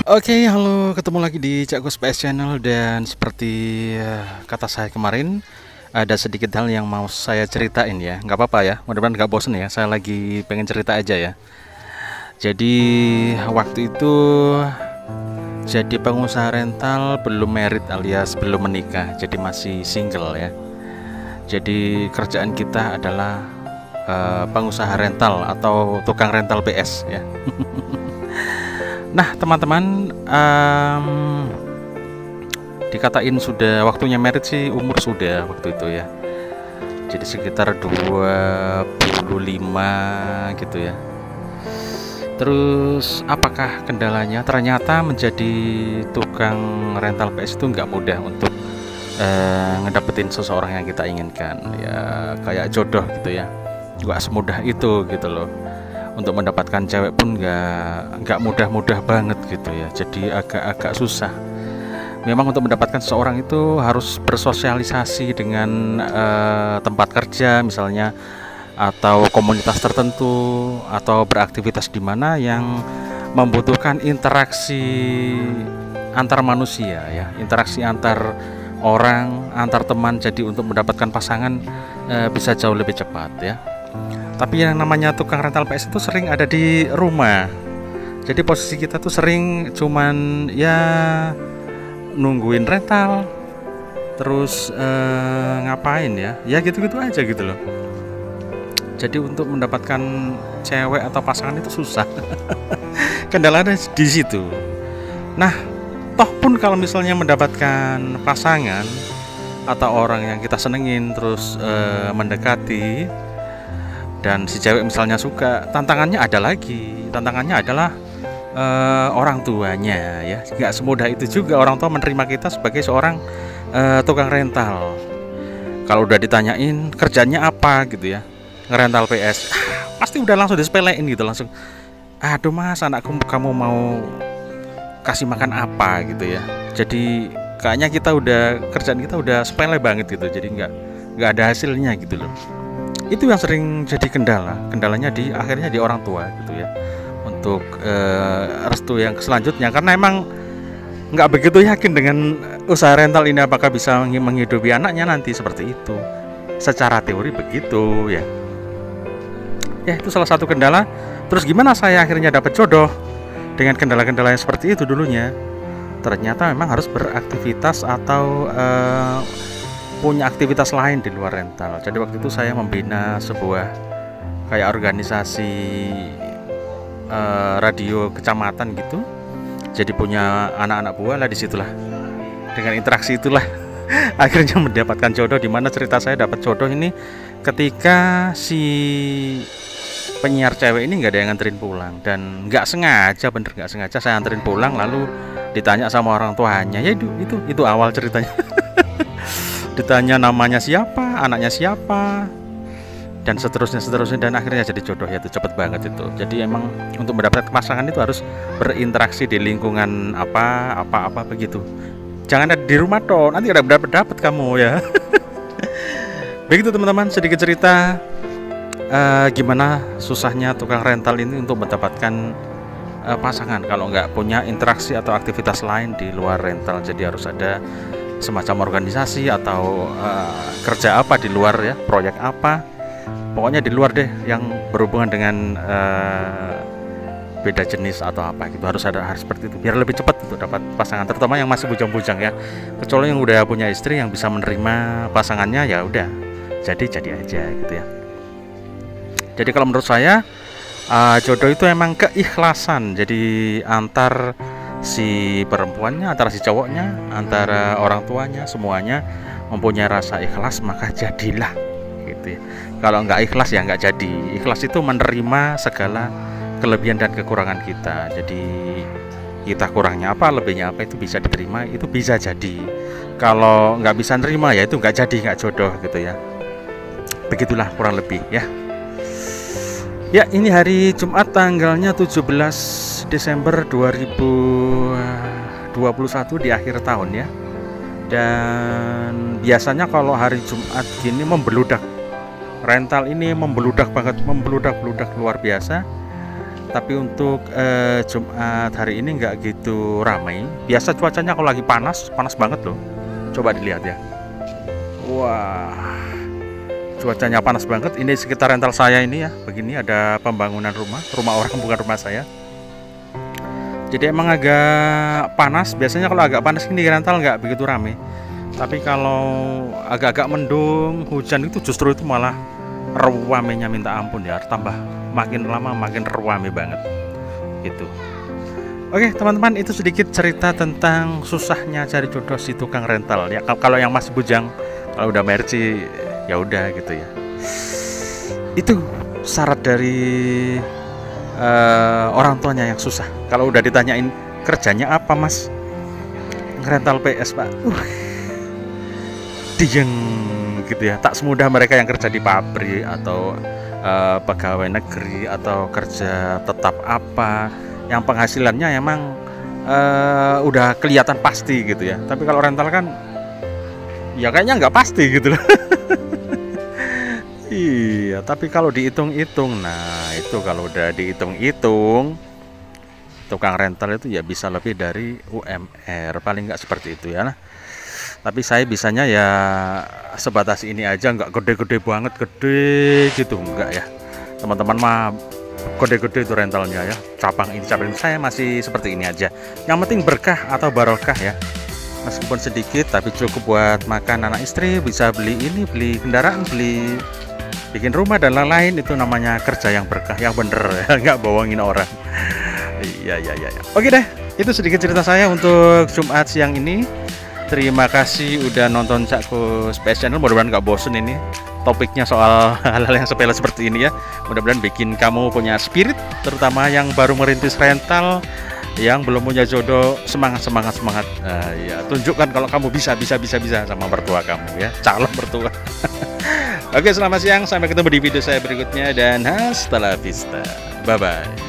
Oke, halo, ketemu lagi di Cak Gus PS Channel. Dan seperti kata saya kemarin, ada sedikit hal yang mau saya ceritain ya. Nggak apa-apa ya, mudah-mudahan nggak bosen ya. Saya lagi pengen cerita aja ya. Jadi waktu itu jadi pengusaha rental, belum merit alias belum menikah, jadi masih single ya. Jadi kerjaan kita adalah pengusaha rental atau tukang rental PS ya. Nah teman-teman, dikatain sudah waktunya merit sih, umur sudah waktu itu ya. Jadi sekitar 25 gitu ya. Terus apakah kendalanya? Ternyata menjadi tukang rental PS itu nggak mudah untuk ngedapetin seseorang yang kita inginkan ya, kayak jodoh gitu ya. Nggak semudah itu gitu loh. Untuk mendapatkan cewek pun nggak mudah-mudah banget gitu ya. Jadi agak-agak susah. Memang untuk mendapatkan seseorang itu harus bersosialisasi dengan tempat kerja misalnya, atau komunitas tertentu, atau beraktivitas di mana yang membutuhkan interaksi antar manusia ya, interaksi antar orang, antar teman. Jadi untuk mendapatkan pasangan bisa jauh lebih cepat ya. Tapi yang namanya tukang rental PS itu sering ada di rumah. Jadi posisi kita tuh sering cuman ya nungguin rental, terus ngapain ya, ya gitu-gitu aja gitu loh. Jadi untuk mendapatkan cewek atau pasangan itu susah. Kendalanya di situ. Nah, toh pun kalau misalnya mendapatkan pasangan atau orang yang kita senengin, terus mendekati, dan si cewek misalnya suka, tantangannya ada lagi. Tantangannya adalah orang tuanya ya. Nggak semudah itu juga orang tua menerima kita sebagai seorang tukang rental. Kalau udah ditanyain kerjanya apa gitu ya, ngerental PS, pasti udah langsung disepelein gitu, langsung aduh mas, anakku kamu mau kasih makan apa gitu ya. Jadi kayaknya kerjaan kita udah sepele banget gitu, jadi nggak ada hasilnya gitu loh. Itu yang sering jadi kendalanya akhirnya di orang tua gitu ya, untuk restu yang selanjutnya, karena emang nggak begitu yakin dengan usaha rental ini apakah bisa menghidupi anaknya nanti, seperti itu. Secara teori begitu ya. Ya itu salah satu kendala. Terus gimana saya akhirnya dapat jodoh dengan kendala-kendala yang seperti itu dulunya? Ternyata memang harus beraktivitas atau punya aktivitas lain di luar rental. Jadi waktu itu saya membina sebuah kayak organisasi radio kecamatan gitu. Jadi punya anak-anak buah lah, disitulah dengan interaksi itulah akhirnya mendapatkan jodoh. Dimana cerita saya dapat jodoh ini ketika si penyiar cewek ini nggak ada yang nganterin pulang, dan nggak sengaja saya anterin pulang, lalu ditanya sama orang tuanya. Ya itu awal ceritanya. Ditanya namanya siapa, anaknya siapa, dan seterusnya, dan akhirnya jadi jodoh ya. Itu cepet banget itu. Jadi emang untuk mendapatkan pasangan itu harus berinteraksi di lingkungan apa begitu. Jangan ada di rumah toh, nanti ada dapat kamu ya. Begitu teman-teman, sedikit cerita gimana susahnya tukang rental ini untuk mendapatkan pasangan kalau nggak punya interaksi atau aktivitas lain di luar rental. Jadi harus ada semacam organisasi atau kerja apa di luar ya, proyek apa, pokoknya di luar deh yang berhubungan dengan beda jenis atau apa gitu. Harus seperti itu biar lebih cepat untuk dapat pasangan, terutama yang masih bujang-bujang ya. Kecuali yang udah punya istri yang bisa menerima pasangannya, ya udah jadi aja gitu ya. Jadi kalau menurut saya jodoh itu emang keikhlasan. Jadi antar si perempuannya, antara si cowoknya, antara orang tuanya, semuanya mempunyai rasa ikhlas, maka jadilah gitu ya. Kalau nggak ikhlas ya nggak jadi. Ikhlas itu menerima segala kelebihan dan kekurangan kita. Jadi kita kurangnya apa, lebihnya apa, itu bisa diterima, itu bisa jadi. Kalau nggak bisa nerima ya itu nggak jadi, nggak jodoh gitu ya. Begitulah kurang lebih ya. Ya, ini hari Jumat tanggalnya 17 Desember 2021 di akhir tahun ya. Dan biasanya kalau hari Jumat gini membeludak. Rental ini membeludak banget, membeludak luar biasa. Tapi untuk Jumat hari ini nggak gitu ramai. Biasa cuacanya kalau lagi panas, panas banget loh. Coba dilihat ya. Wah, cuacanya panas banget. Ini sekitar rental saya ini ya. Begini ada pembangunan rumah orang bukan rumah saya. Jadi emang agak panas. Biasanya kalau agak panas ini rental nggak begitu ramai. Tapi kalau agak-agak mendung, hujan itu justru itu malah ruamenya minta ampun ya. Tambah makin lama makin ruame banget gitu. Oke teman-teman, itu sedikit cerita tentang susahnya cari jodoh si tukang rental ya. Kalau yang masih bujang, kalau udah married sih ya udah gitu ya. Itu syarat dari orang tuanya yang susah. Kalau udah ditanyain kerjanya apa mas, ngerental PS pak, dieng gitu ya. Tak semudah mereka yang kerja di pabrik atau pegawai negeri atau kerja tetap apa yang penghasilannya emang udah kelihatan pasti gitu ya. Tapi kalau rental kan ya kayaknya nggak pasti gitu loh. Iya, tapi kalau dihitung-hitung, nah itu kalau udah dihitung-hitung tukang rental itu ya bisa lebih dari UMR, paling nggak seperti itu ya. Nah, tapi saya bisanya ya sebatas ini aja, nggak gede-gede banget, gede gitu enggak ya teman-teman mah. Gede-gede itu rentalnya ya, cabang ini saya masih seperti ini aja. Yang penting berkah atau barokah ya, meskipun sedikit tapi cukup buat makan anak istri, bisa beli ini, beli kendaraan, beli bikin rumah dan lain-lain. Itu namanya kerja yang berkah, yang bener ya, nggak bohongin orang. Iya. Oke deh, itu sedikit cerita saya untuk Jumat siang ini. Terima kasih udah nonton Cakku Space Channel. Mudah-mudahan gak bosen ini topiknya soal hal-hal yang sepele seperti ini ya. Mudah-mudahan bikin kamu punya spirit, terutama yang baru merintis rental, yang belum punya jodoh. Semangat. Ya, tunjukkan kalau kamu bisa sama mertua kamu ya, calon mertua. Oke, selamat siang, sampai ketemu di video saya berikutnya dan hasta la vista. Bye bye.